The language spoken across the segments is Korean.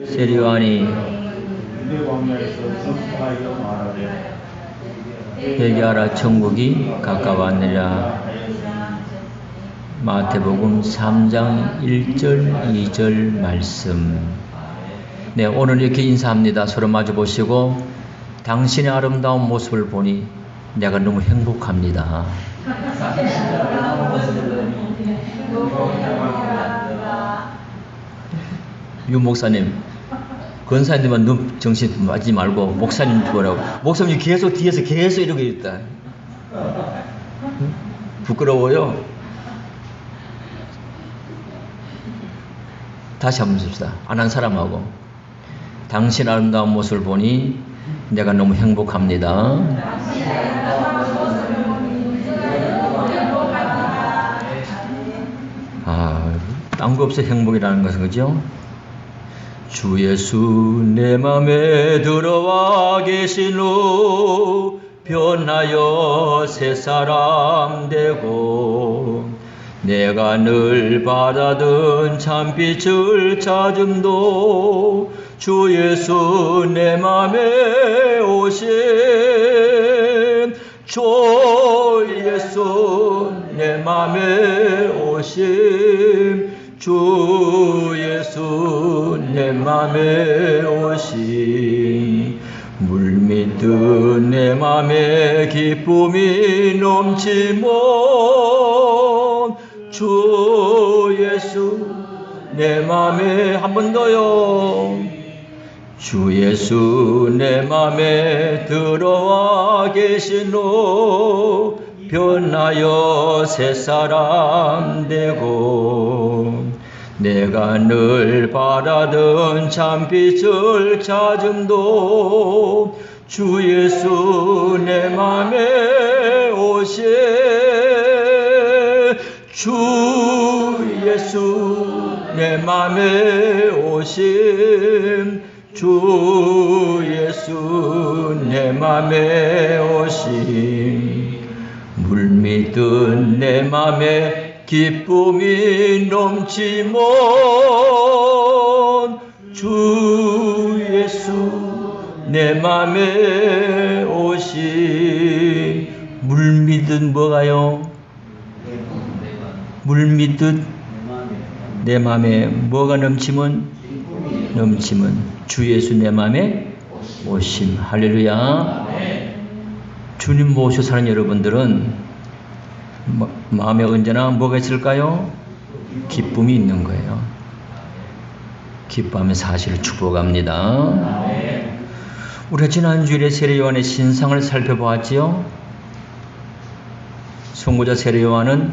세리요한이 회개하라 천국이 가까웠느니라. 마태복음 3장 1절 2절 말씀. 네, 오늘 이렇게 인사합니다. 서로 마주 보시고 당신의 아름다운 모습을 보니 내가 너무 행복합니다. 유 목사님, 권사님들만 눈 정신 맞지 말고 목사님 보라고. 목사님 계속 뒤에서 계속 이러고 있다. 부끄러워요. 다시 한번 씁시다. 안 한 사람하고. 당신 아름다운 모습을 보니 내가 너무 행복합니다. 딴 거 없어 행복이라는 것은, 그죠? 주 예수 내 맘에 들어와 계신 후 변하여 새 사람 되고, 내가 늘 바라던 참빛을 찾음도 주 예수 내 맘에 오심. 주 예수 내 맘에 오심. 주 예수 내 맘에 오심. 물밀듯 내 맘에 기쁨이 넘치면 주 예수 내 맘에, 한 번 더요. 주 예수 내 맘에 들어와 계신 후 변하여 새 사람 되고, 내가 늘 바라던 참빛을 찾음도 주 예수 내 맘에 오심. 주 예수 내 맘에 오심. 주 예수 내 맘에 오심. 물밀듯 내 맘에 기쁨이 넘치면 주 예수 내 맘에 오심. 물밀듯 뭐가요? 물밀듯 내 맘에 뭐가 넘치면 주 예수 내 맘에 오심. 할렐루야. 주님 모셔 사는 여러분들은 마음에 언제나 뭐가 있을까요? 기쁨이 있는 거예요. 기뻐하며 사실을 축복합니다. 우리가 지난주일에 세례요한의 신상을 살펴보았지요. 선구자 세례요한은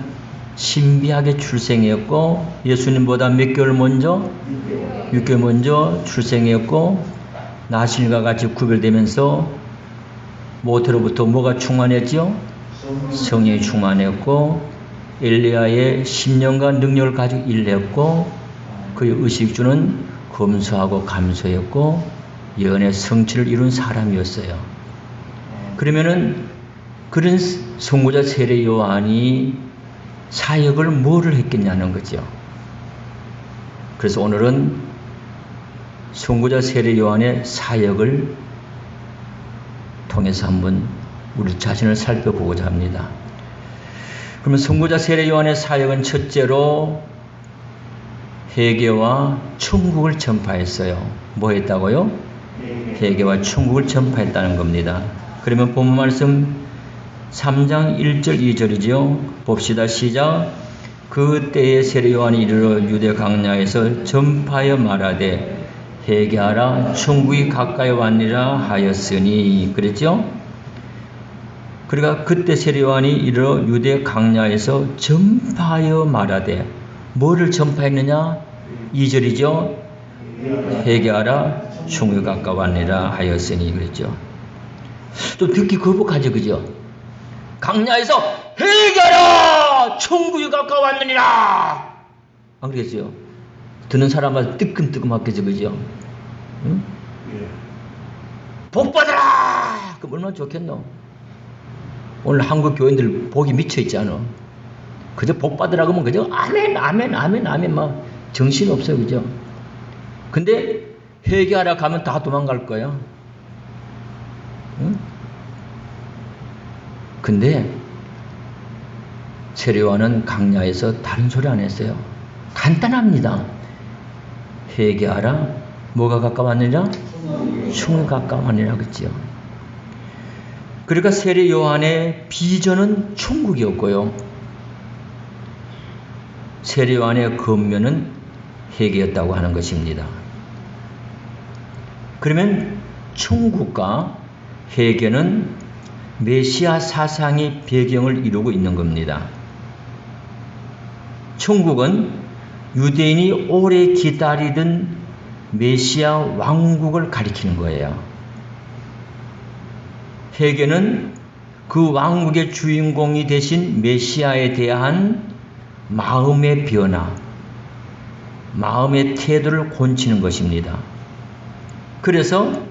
신비하게 출생했고, 예수님보다 몇 개월 먼저? 6개월 먼저 출생했고, 나실과 같이 구별되면서 모태로부터 뭐가 충만했지요? 성령이 충만했고, 엘리야의 10년간 능력을 가지고 일했고, 그의 의식주는 검소하고 감소했고 예언의 성취를 이룬 사람이었어요. 그러면은 그런 선구자 세례 요한이 사역을 뭐를 했겠냐는 거죠. 그래서 오늘은 선구자 세례 요한의 사역을 통해서 한번 우리 자신을 살펴보고자 합니다. 그러면 선구자 세례 요한의 사역은 첫째로 회개와 천국을 전파했어요. 뭐 했다고요? 회개와 천국을 전파했다는 겁니다. 그러면 본문 말씀 3장 1절 2절이죠. 봅시다. 시작. 그때에 세례 요한이 이르러 유대 광야에서 전파하여 말하되 회개하라 천국이 가까이 왔니라 하였으니. 그랬죠? 그러니까 그때 세례 요한이 이르러 유대 광야에서 전파하여 말하되, 뭐를 전파했느냐? 2절이죠. 회개하라 천국이 가까웠느니라 하였으니. 그랬죠. 또 듣기 거북하죠, 그죠? 광야에서 회개하라 천국이 가까웠느니라, 안 그랬어요? 듣는 사람마다 뜨끔뜨끔하겠죠, 그죠? 응? 복 받아라! 그럼 얼마나 좋겠노? 오늘 한국 교인들 복이 미쳐있지 않아? 그저 복 받으라 그러면 그저 아멘 아멘 아멘 아멘 막 정신없어요, 그죠? 근데 회개하라 가면 다 도망갈 거야. 응? 근데 세례요한은 강야에서 다른 소리 안 했어요. 간단합니다. 회개하라. 뭐가 가까웠느냐? 충이 가까웠느냐 그랬지요. 그러니까 세례요한의 비전은 천국이었고요. 세례요한의 권면은 회개였다고 하는 것입니다. 그러면 천국과 회개는 메시아 사상의 배경을 이루고 있는 겁니다. 천국은 유대인이 오래 기다리던 메시아 왕국을 가리키는 거예요. 회개는 그 왕국의 주인공이 되신 메시아에 대한 마음의 변화, 마음의 태도를 고치는 것입니다. 그래서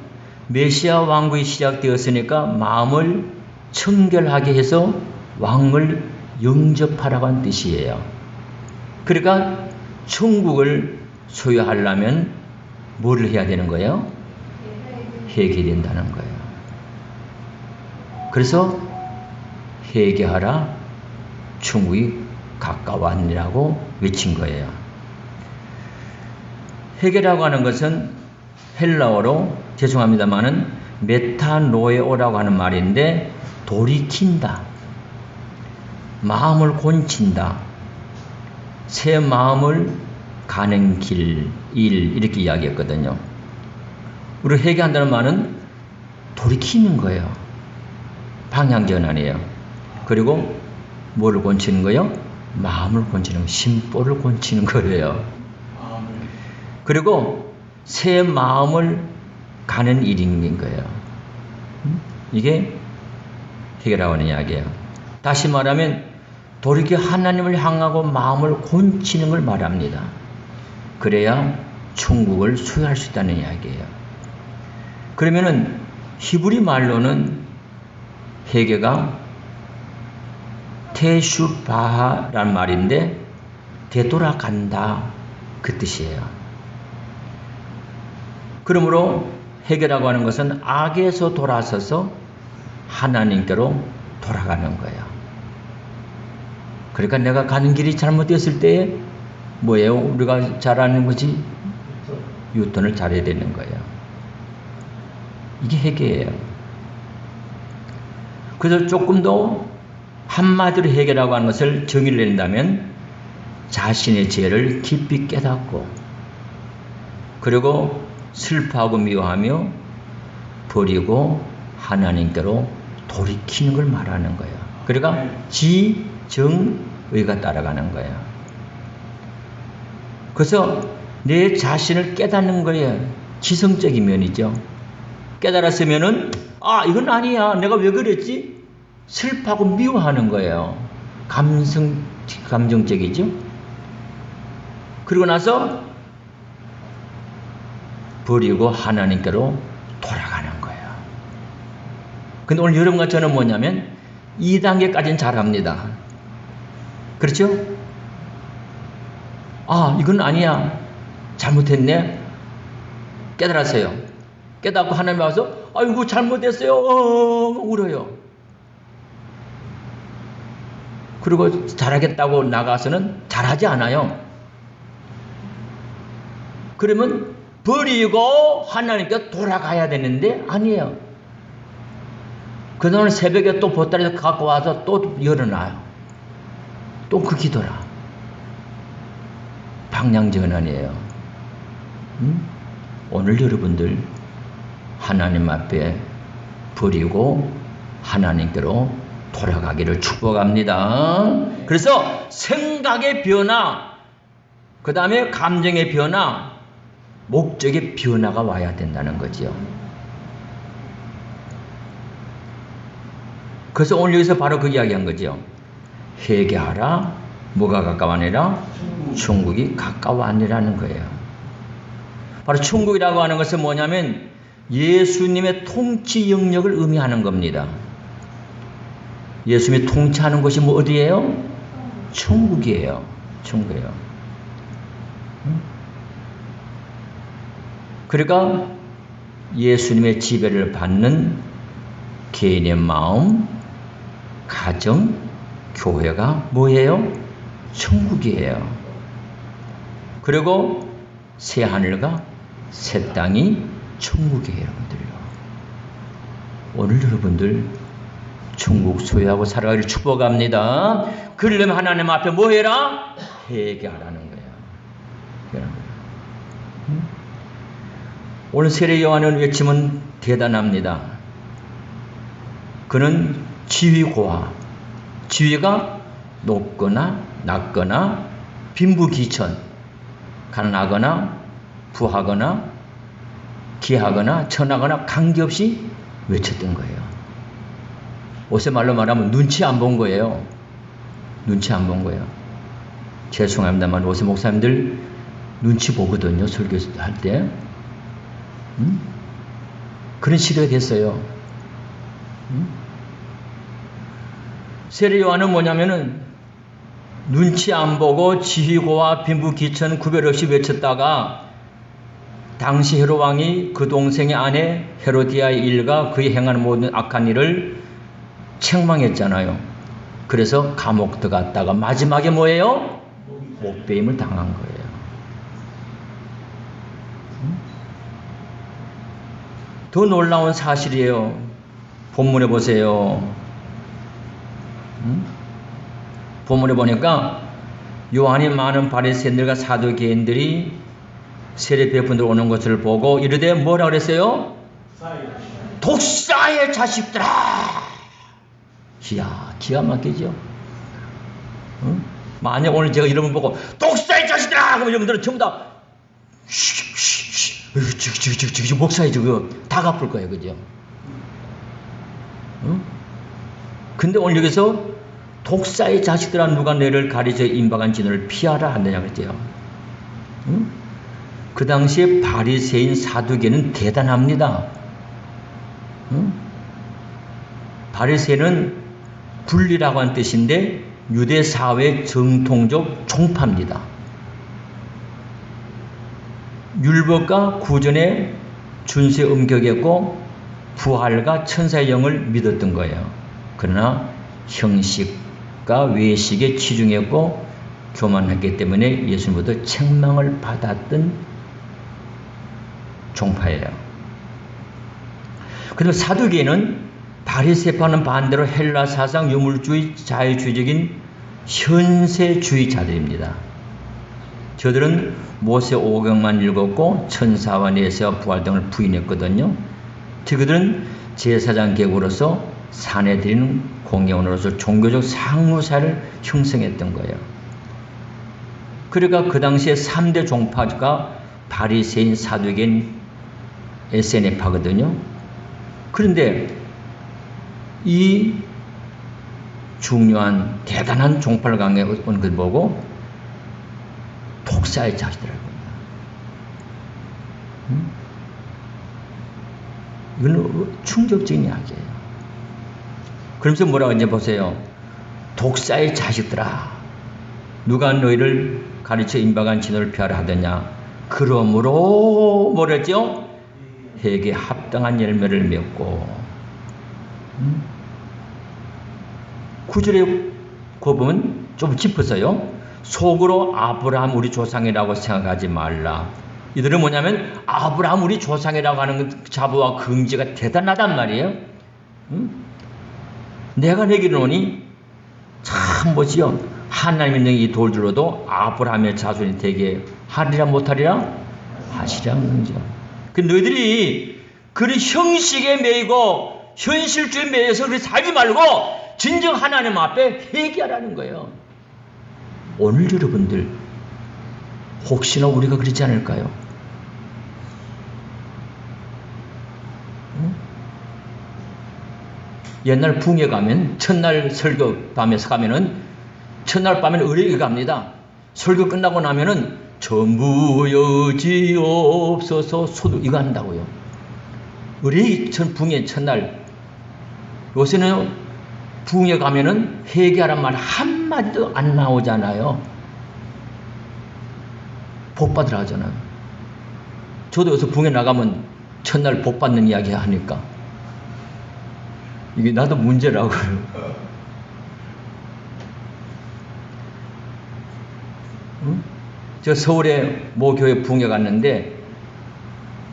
메시아 왕국이 시작되었으니까 마음을 청결하게 해서 왕을 영접하라고 하는 뜻이에요. 그러니까 천국을 소유하려면 뭐를 해야 되는 거예요? 회개된다는 거예요. 그래서 회개하라 천국이 가까웠니라고 외친 거예요. 회개라고 하는 것은 헬라어로 죄송합니다만은 메타노에오라고 하는 말인데 돌이킨다, 마음을 곤친다, 새 마음을 가는 길, 일 이렇게 이야기했거든요. 우리 회개한다는 말은 돌이키는 거예요. 방향 전환이에요. 그리고 뭐를 곤치는 거예요? 마음을 곤치는 거예요. 심보를 곤치는 거예요. 그리고 새 마음을 가는 일인 거예요. 이게 회개라고 하는 이야기예요. 다시 말하면 돌이켜 하나님을 향하고 마음을 곤치는 걸 말합니다. 그래야 천국을 소유할 수 있다는 이야기예요. 그러면은 히브리 말로는 회개가 테슈바하란 말인데 되돌아간다 그 뜻이에요. 그러므로 회개라고 하는 것은 악에서 돌아서서 하나님께로 돌아가는 거예요. 그러니까 내가 가는 길이 잘못됐을 때에 뭐예요? 우리가 잘하는 거지? 유턴을 잘해야 되는 거예요. 이게 회개예요. 그래서 조금 더 한마디로 회개라고 하는 것을 정의를 낸다면 자신의 죄를 깊이 깨닫고 그리고 슬퍼하고 미워하며 버리고 하나님께로 돌이키는 걸 말하는 거예요. 그러니까 지정의가 따라가는 거예요. 그래서 내 자신을 깨닫는 거예요. 지성적인 면이죠. 깨달았으면은 이건 아니야. 내가 왜 그랬지? 슬퍼하고 미워하는 거예요. 감정적이죠. 그리고 나서 버리고 하나님께로 돌아가는 거예요. 근데 오늘 여러분과 저는 뭐냐면 2단계까지는 잘합니다. 그렇죠? 이건 아니야. 잘못했네. 깨달았어요. 깨닫고 하나님 와서 아이고 잘못했어요. 울어요. 그리고 잘하겠다고 나가서는 잘하지 않아요. 그러면 버리고 하나님께 돌아가야 되는데 아니에요. 그다음에 새벽에 또 보따리에서 갖고 와서 또 열어놔요. 또 그 기도라. 방향전환이에요. 오늘 여러분들 하나님 앞에 버리고 하나님께로 돌아가기를 축복합니다. 그래서 생각의 변화, 그 다음에 감정의 변화, 목적의 변화가 와야 된다는 거죠. 그래서 오늘 여기서 바로 그 이야기한 거죠. 회개하라. 뭐가 가까워하니라? 천국이 가까워하니라는 거예요. 바로 천국이라고 하는 것은 뭐냐면 예수님의 통치 영역을 의미하는 겁니다. 예수님이 통치하는 곳이 뭐 어디예요? 천국이에요. 천국이에요. 그러니까 예수님의 지배를 받는 개인의 마음, 가정, 교회가 뭐예요? 천국이에요. 그리고 새 하늘과 새 땅이 천국이에요, 여러분들요. 오늘 여러분들 천국 소유하고 살아가기를 축복합니다. 그러려면 하나님 앞에 뭐 해라? 회개하라는 거예요. 오늘 세례 요한의 외침은 대단합니다. 그는 지위고하, 지위가 높거나 낮거나 빈부귀천, 가난하거나 부하거나 귀하거나 천하거나 관계없이 외쳤던 거예요. 옷의 말로 말하면 눈치 안 본 거예요. 눈치 안 본 거예요. 죄송합니다만 옷의 목사님들 눈치 보거든요. 설교할 때. 그런 시대가 됐어요. 세례 요한은 뭐냐면은 눈치 안 보고 지휘고와 빈부귀천 구별 없이 외쳤다가 당시 헤롯 왕이 그 동생의 아내 헤로디아의 일과 그의 행하는 모든 악한 일을 책망했잖아요. 그래서 감옥 들어갔다가 마지막에 뭐예요? 목배임을 당한 거예요. 더 놀라운 사실이에요. 본문에 보세요. 본문에 보니까 요한이 많은 바리새인들과 사두개인들이 세례 베푼들 오는 것을 보고 이르되 뭐라 그랬어요? 독사의 자식들아! 이야, 기가 막히죠? 만약 오늘 제가 이름을 보고 독사의 자식들아! 그러면 여러분들은 전부 다 목사의 저거 다 갚을 거예요. 그죠? 근데 오늘 여기서 독사의 자식들아 누가 너를 가리져 임박한 진노를 피하라 한다냐 그랬죠. 그 당시에 바리새인 사두개는 대단합니다. 바리새인은 분리라고 한 뜻인데 유대 사회 정통적 종파입니다. 율법과 구전에 준수에 엄격했고 부활과 천사의 영을 믿었던 거예요. 그러나 형식과 외식에 치중했고 교만했기 때문에 예수님부터 책망을 받았던 종파예요. 그리고 사두개인은 바리새파는 반대로 헬라 사상 유물주의 자유주의적인 현세주의자들입니다. 저들은 모세 오경만 읽었고 천사와 내세와 부활 등을 부인했거든요. 특히 그들은 제사장 계급으로서 산에 드리는 공예원으로서 종교적 상무사를 형성했던 거예요. 그러니까 그 당시에 3대 종파가 바리새인, 사두개인, 에세네파거든요. 그런데 이 중요한 대단한 종파를 강해 온 걸 보고 독사의 자식들이라고 합니다. 이건 충격적인 이야기예요. 그러면서 뭐라고 이제 보세요. 독사의 자식들아 누가 너희를 가르쳐 임박한 진노를 피하라 하더냐. 그러므로 뭐랬죠? 회개에 합당한 열매를 맺고 9절에 그 부분 좀 짚었어요. 속으로 아브라함 우리 조상이라고 생각하지 말라. 이들은 뭐냐면 아브라함 우리 조상이라고 하는 자부와 긍지가 대단하단 말이에요. 내가 내기로니 참 뭐지요. 하나님 있는 이 돌들로도 아브라함의 자손이 되게 하리라 못하리라? 하시라는 거죠. 그 너희들이 그런 형식에 매이고 현실주의에 매여서 그렇게 살지 말고 진정 하나님 앞에 회개하라는 거예요. 오늘 여러분들 혹시나 우리가 그렇지 않을까요? 옛날 붕에 가면 첫날 설교 밤에서 가면은 첫날 밤에는 의뢰가 갑니다. 설교 끝나고 나면은 전부 여지없어서 소도 이거 한다고요. 의뢰 전 붕에 첫날 요새는 붕에 가면은 회개하란 말 한마디도 안 나오잖아요. 복 받으라 하잖아요. 저도 여기서 붕에 나가면 첫날 복 받는 이야기 하니까 이게 나도 문제라고요. 응? 저 서울에 모 교회 붕에 갔는데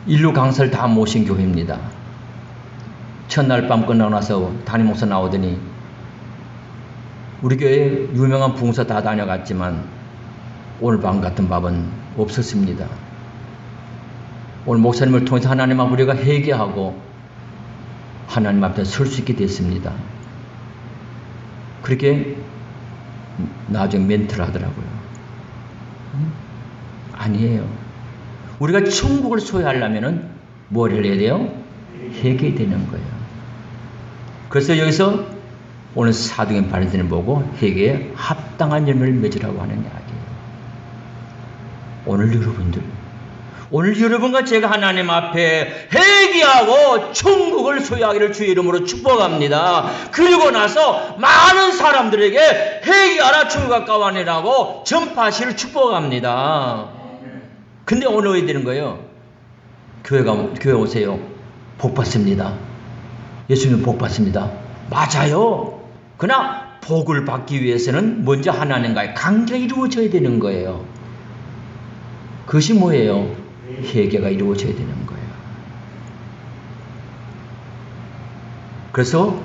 인류 강사를 다 모신 교회입니다. 첫날 밤 끝나고 나서 담임 목사 나오더니 우리 교회 유명한 붕사 다 다녀갔지만 오늘 밤 같은 밤은 없었습니다. 오늘 목사님을 통해서 하나님 앞에 우리가 회개하고 하나님 앞에 설 수 있게 됐습니다. 그렇게 나중에 멘트를 하더라고요. 아니에요. 우리가 천국을 소유하려면 뭘 해야 돼요? 회개되는 거예요. 그래서 여기서 오늘 사도행 바리새인을 보고 회개에 합당한 열매를 맺으라고 하는 이야기예요. 오늘 여러분과 제가 하나님 앞에 회개하고 천국을 소유하기를 주의 이름으로 축복합니다. 그리고 나서 많은 사람들에게 회개하라 천국 가까워하니라고 전파하시기를 축복합니다. 근데 오늘 어디 되는 거예요? 교회 오세요. 복 받습니다. 예수님 복 받습니다. 맞아요. 그러나 복을 받기 위해서는 먼저 하나님과의 관계가 이루어져야 되는 거예요. 그것이 뭐예요? 회개가 이루어져야 되는 거예요. 그래서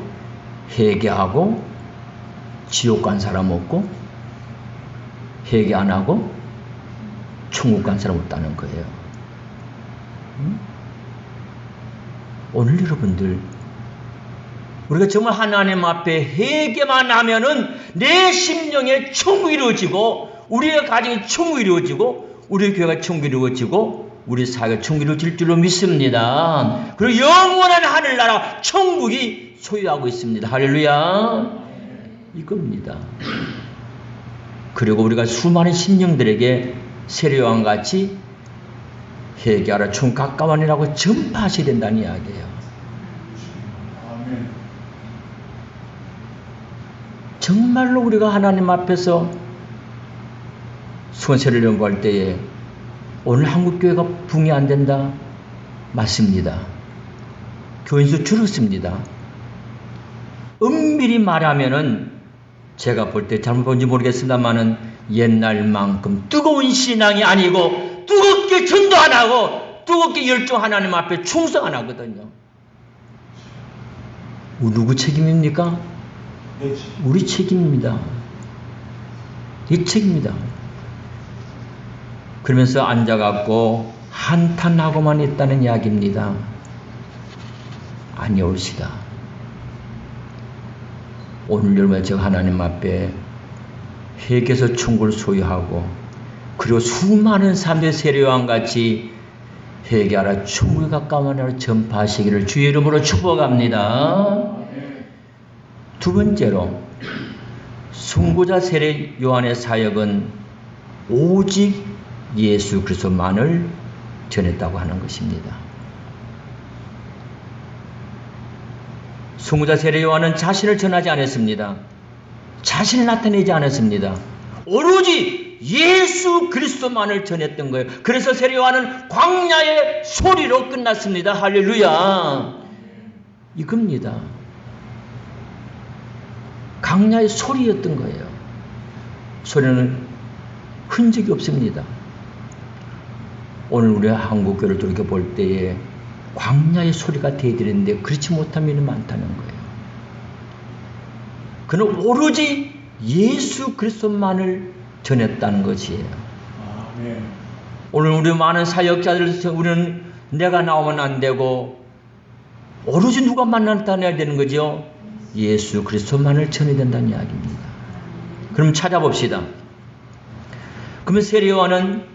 회개하고 지옥 간 사람 없고 회개 안 하고 천국 간 사람 없다는 거예요. 오늘 여러분들 우리가 정말 하나님 앞에 회개만 하면은 내 심령에 천국이 이루어지고 우리의 가정이 천국이 이루어지고 우리 교회가 천국이 이루어지고 우리 사회가 천국이 이루어질 줄로 믿습니다. 그리고 영원한 하늘나라 천국이 소유하고 있습니다. 할렐루야. 이겁니다. 그리고 우리가 수많은 심령들에게 세례요한 같이 회개하라 천국 가까워니라고 전파하셔야 된다는 이야기예요. 정말로 우리가 하나님 앞에서 수건세를 연구할 때에 오늘 한국교회가 붕이 안 된다? 맞습니다. 교인수 줄었습니다. 엄밀히 말하면은 제가 볼 때 잘못 본지 모르겠습니다만은 옛날만큼 뜨거운 신앙이 아니고 뜨겁게 전도 안 하고 뜨겁게 열정 하나님 앞에 충성 안 하거든요. 누구 책임입니까? 우리 책임입니다. 이 책임입니다. 그러면서 앉아갖고 한탄하고만 있다는 이야기입니다. 아니올시다. 오늘 여러분 제가 하나님 앞에 회개해서 천국을 소유하고 그리고 수많은 사람들의 세례요한 같이 회개하라 천국에 가까워하라 전파하시기를 주의 이름으로 축복합니다. 두 번째로 선구자 세례 요한의 사역은 오직 예수 그리스도만을 전했다고 하는 것입니다. 선구자 세례 요한은 자신을 전하지 않았습니다. 자신을 나타내지 않았습니다. 오로지 예수 그리스도만을 전했던 거예요. 그래서 세례 요한은 광야의 소리로 끝났습니다. 할렐루야. 이겁니다. 광야의 소리였던 거예요. 소리는 흔적이 없습니다. 오늘 우리 한국교회를 돌이켜볼 때에 광야의 소리가 되어드리는데 그렇지 못한 면이 많다는 거예요. 그는 오로지 예수 그리스도만을 전했다는 것이에요. 오늘 우리 많은 사역자들 우리는 내가 나오면 안 되고 오로지 누가 만나야 되는 거죠? 예수 그리스도만을 전해야 된다는 이야기입니다. 그럼 찾아봅시다. 그러면 세례 요한은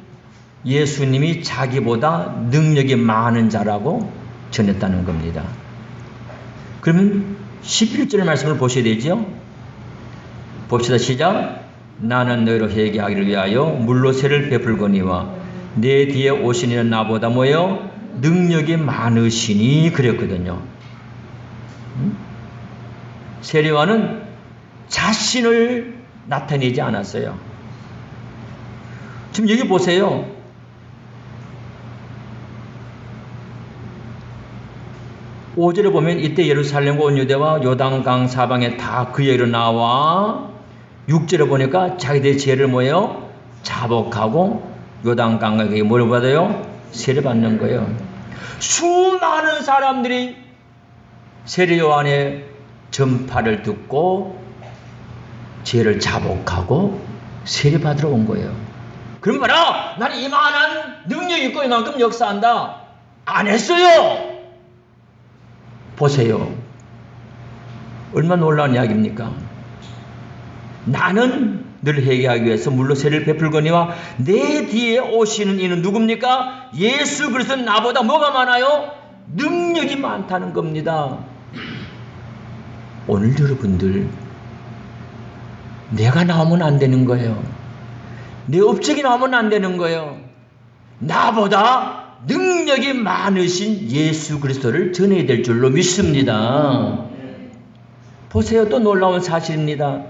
예수님이 자기보다 능력이 많은 자라고 전했다는 겁니다. 그러면 11절 말씀을 보셔야 되죠. 봅시다. 시작. 나는 너희로 회개하기를 위하여 물로 세를 베풀거니와 내 뒤에 오신 이는 나보다 뭐예요? 능력이 많으시니 그랬거든요. 세례 요한은 자신을 나타내지 않았어요. 지금 여기 보세요. 5절에 보면 이때 예루살렘과 온 유대와 요단강 사방에 다 그에게로 나와 6절에 보니까 자기들의 죄를 뭐예요? 자복하고 요단강에게 뭘 받아요? 세례 받는 거예요. 수많은 사람들이 세례 요한의 전파를 듣고 죄를 자복하고 세례 받으러 온 거예요. 그럼 봐라, 나는 이만한 능력이 있고 이만큼 역사한다. 안 했어요. 보세요. 얼마나 놀라운 이야기입니까? 나는 늘 회개하기 위해서 물로 세례를 베풀거니와 내 뒤에 오시는 이는 누굽니까? 예수 그리스도. 나보다 뭐가 많아요? 능력이 많다는 겁니다. 오늘 여러분들, 내가 나오면 안 되는 거예요. 내 업적이 나오면 안 되는 거예요. 나보다 능력이 많으신 예수 그리스도를 전해야 될 줄로 믿습니다. 보세요. 또 놀라운 사실입니다.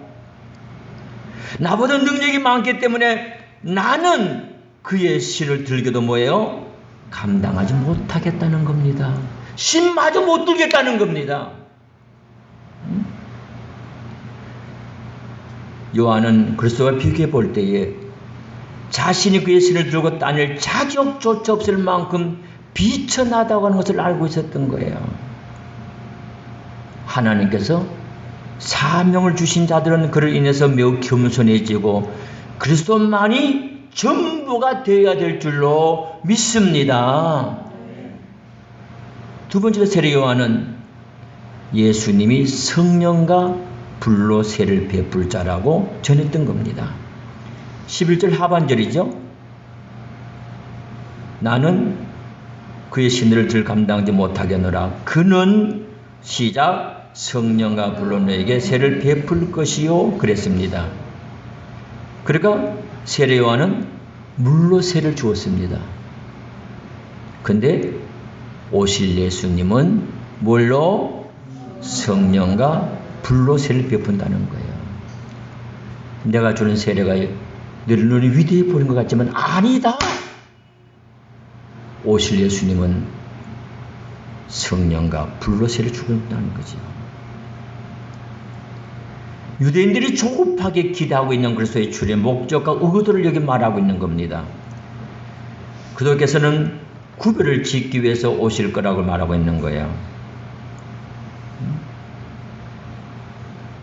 나보다 능력이 많기 때문에 나는 그의 신을 들게도 뭐예요? 감당하지 못하겠다는 겁니다. 신마저 못 들겠다는 겁니다. 요한은 그리스도와 비교해 볼 때에 자신이 그의 신을 들고 다닐 자격조차 없을 만큼 비천하다고 하는 것을 알고 있었던 거예요. 하나님께서 사명을 주신 자들은 그를 인해서 매우 겸손해지고 그리스도만이 전부가 되어야 될 줄로 믿습니다. 두 번째로 세례 요한은 예수님이 성령과 불로 세를 베풀 자라고 전했던 겁니다. 11절 하반절이죠. 나는 그의 신들을 들 감당하지 못하겠노라. 그는 시작 성령과 불로 너에게 세를 베풀 것이요 그랬습니다. 그러니까 세례 요한은 물로 세를 주었습니다. 근데 오실 예수님은 뭘로? 성령과 불로 세를 베푼다는 거예요. 내가 주는 세례가 늘 눈이 위대해 보이는 것 같지만 아니다. 오실 예수님은 성령과 불로 세를 주겠다는 거죠. 유대인들이 조급하게 기대하고 있는 그리스도의 출의 목적과 의도를 여기 말하고 있는 겁니다. 그들께서는 구별을 짓기 위해서 오실 거라고 말하고 있는 거예요.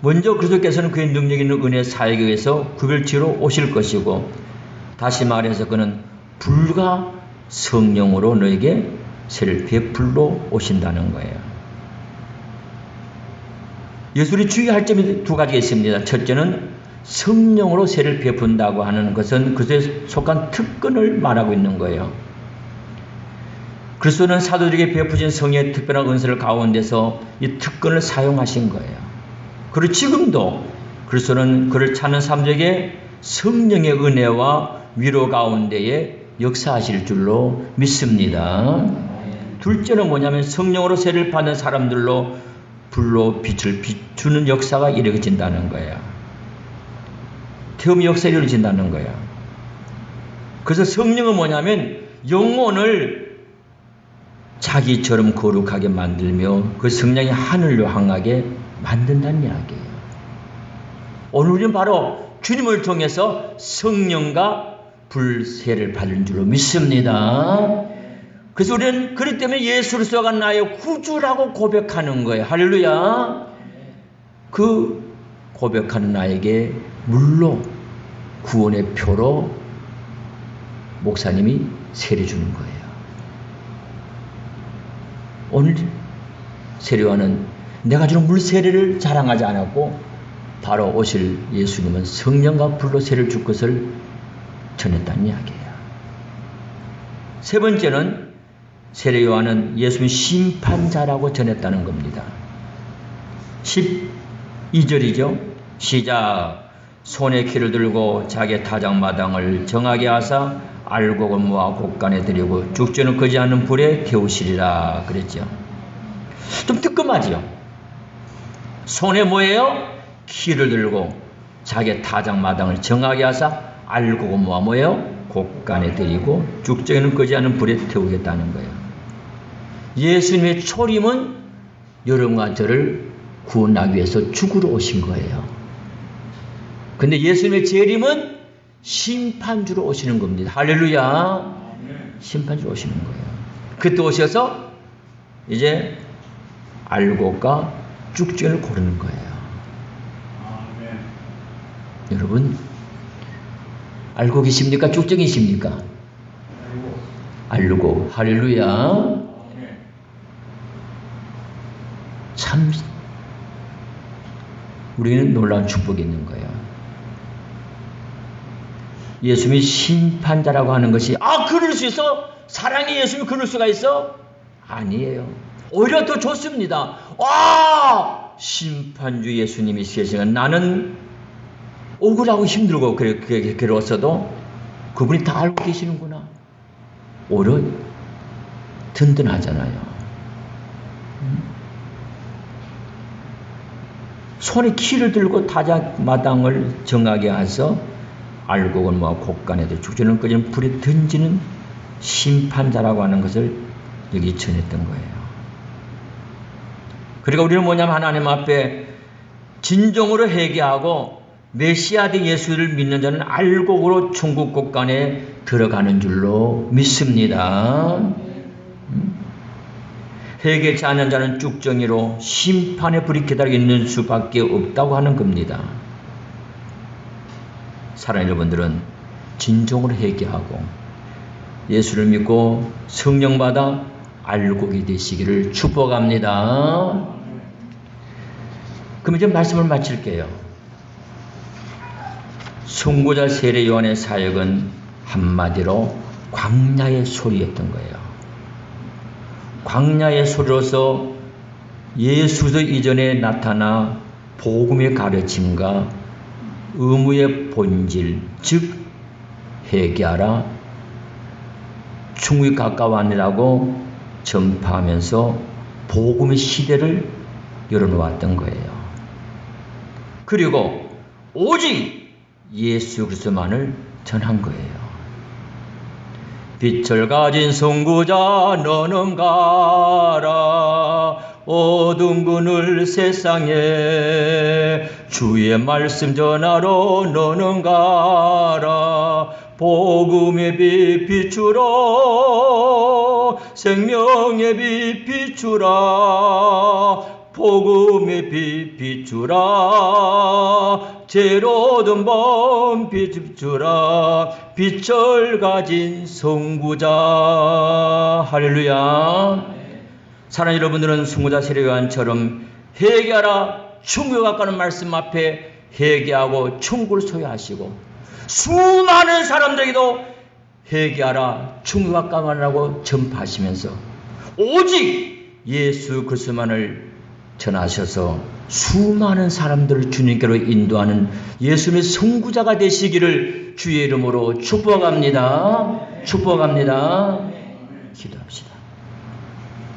먼저 그리스도께서는 그의 능력 있는 은혜 사역에 의해서 구별지로 오실 것이고, 다시 말해서 그는 불과 성령으로 너에게 세를 베풀러 오신다는 거예요. 예수님이 주의할 점이 두 가지가 있습니다. 첫째는 성령으로 세를 베푼다고 하는 것은 그리스도에 속한 특권을 말하고 있는 거예요. 그리스도는 사도들에게 베푸신 성령의 특별한 은사를 가운데서 이 특권을 사용하신 거예요. 그리고 지금도 그리스도는 그를 찾는 사람들에게 성령의 은혜와 위로 가운데에 역사하실 줄로 믿습니다. 둘째는 뭐냐면 성령으로 세를 받는 사람들로 불로 빛을 비추는 역사가 이루어진다는 거예요. 태음의 역사가 이루어진다는 거예요. 그래서 성령은 뭐냐면 영혼을 자기처럼 거룩하게 만들며 그 성령이 하늘로 향하게 만든다는 이야기예요. 오늘 우리는 바로 주님을 통해서 성령과 불세를 받은 줄로 믿습니다. 그래서 우리는 그렇기 때문에 예수 그리스도가 나의 구주라고 고백하는 거예요. 할렐루야. 그 고백하는 나에게 물로 구원의 표로 목사님이 세례 주는 거예요. 오늘 세례와는 내가 주는 물 세례를 자랑하지 않았고 바로 오실 예수님은 성령과 불로 세례를 줄 것을 전했다는 이야기예요. 세 번째는 세례 요한은 예수님 심판자라고 전했다는 겁니다. 12절이죠. 시작. 손에 키를 들고 자기 타작마당을 정하게 하사 알곡을 모아 곳간에 들이고 죽지는 거지 않는 불에 태우시리라 그랬죠. 좀 뜨끔하죠. 손에 뭐예요? 키를 들고 자기 타작마당을 정하게 하사 알곡을 모아 뭐예요? 곳간에 들이고 죽지는 거지 않는 불에 태우겠다는 거예요. 예수님의 초림은 여러분과 저를 구원하기 위해서 죽으러 오신 거예요. 근데 예수님의 재림은 심판주로 오시는 겁니다. 할렐루야. 심판주로 오시는 거예요. 그때 오셔서 이제 알곡과 쭉정이를 고르는 거예요. 여러분, 알곡이십니까? 쭉정이십니까? 알곡. 할렐루야. 참 우리는 놀라운 축복이 있는 거예요. 예수님이 심판자라고 하는 것이 그럴 수 있어? 사랑의 예수님이 그럴 수가 있어? 아니에요. 오히려 더 좋습니다. 심판주 예수님이 계시면 나는 억울하고 힘들고 괴로웠어도 그분이 다 알고 계시는구나. 오히려 든든하잖아요. 손에 키를 들고 타작마당을 정하게 해서 알곡은 곡간에도 죽지는 끄지는 불에 던지는 심판자라고 하는 것을 여기 전했던 거예요. 그러니까 우리는 뭐냐면 하나님 앞에 진정으로 회개하고 메시아된 예수를 믿는 자는 알곡으로 천국 곡간에 들어가는 줄로 믿습니다. 회개치 않는 자는 쭉정이로 심판의 불이 기다리고 있는 수밖에 없다고 하는 겁니다. 사랑하는 여러분들은 진정으로 회개하고 예수를 믿고 성령 받아 알곡이 되시기를 축복합니다. 그럼 이제 말씀을 마칠게요. 선구자 세례 요한의 사역은 한마디로 광야의 소리였던 거예요. 광야의 소리로서 예수도 이전에 나타나 복음의 가르침과 의무의 본질, 즉 회개하라, 천국이 가까웠느라고 전파하면서 복음의 시대를 열어놓았던 거예요. 그리고 오직 예수 그리스도만을 전한 거예요. 빛을 가진 선구자 너는 가라, 어두운 그늘 세상에 주의 말씀 전하러 너는 가라, 복음의 빛 비추라, 생명의 빛 비추라, 복음의 빛 비추라, 죄로든 밤 비추라, 빛을 가진 선구자. 할렐루야. 사랑하는 여러분들은 선구자 세례 요한처럼 회개하라, 천국에 가까운 말씀 앞에 회개하고 천국을 소유하시고 수많은 사람들에게도 회개하라, 천국에 가까워라고 전파하시면서 오직 예수 그리스도만을 전하셔서 수많은 사람들을 주님께로 인도하는 예수님의 선구자가 되시기를 주의 이름으로 축복합니다. 축복합니다. 기도합시다.